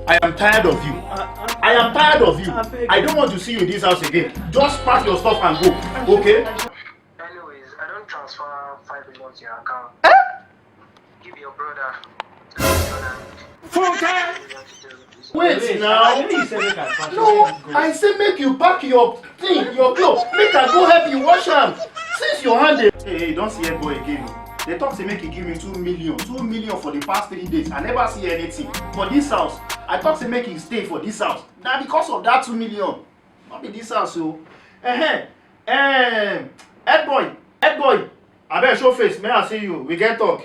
I am tired of you. I am tired of you. I don't want to see you in this house again. Just pack your stuff and go. Okay? Anyways, I don't transfer 5 million to your account. Give your brother. Wait now. No, I say make you pack your thing, your clothes. Make I go help you wash them. Since your hand hey, don't see a boy again. They talk say make you give me 2 million. 2 million for the past 3 days. I never see anything. For this house, I talk say make you stay for this house. Now because of that 2 million. Not be this house, so. Head boy. I better show face. May I see you? We get talk.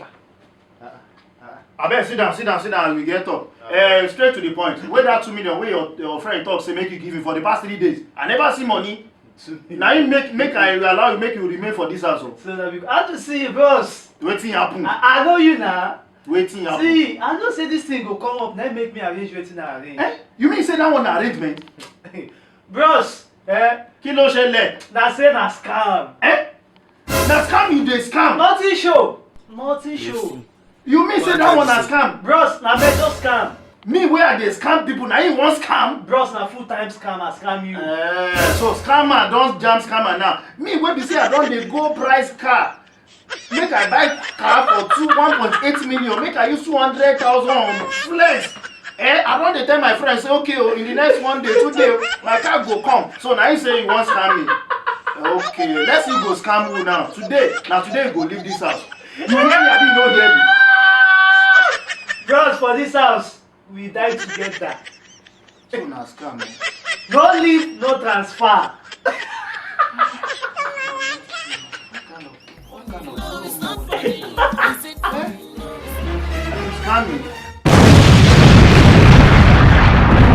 I better sit down, we get talk. Straight to the point. Where that 2 million, where your friend talk say make you give him for the past 3 days. I never see money. Now you make I allow you make you remain for this house. So that we have to see you, bros. Wetin happen? I know you now. Wetin happen? See, I know say this thing go come up, now make me arrange wetin I arrange. You mean say that one arrangement? Bros, Kí ló ṣẹlẹ̀? na say na scam. Na scam you dey scam? Nothing show. You mean say that one na scam? Bros, na major scam. Me wey I dey scam people, na you wan scam? Bros, na full-time scam, I scam you. So scammer don jam scammer now. Me wey be say I don dey go price car. Make I buy car for 1.8 million. Make I use 200,000 on flex. I don dey tell my friends say okay in the next 1 day, 2 days, my car go come. So now you say you wan scam me. Okay, let's see go scam who now. Today you go leave this house. You hear me abi you no hear me? Bros, for this house, we die together. So na scam. No leave, no transfer. What kind of scamming?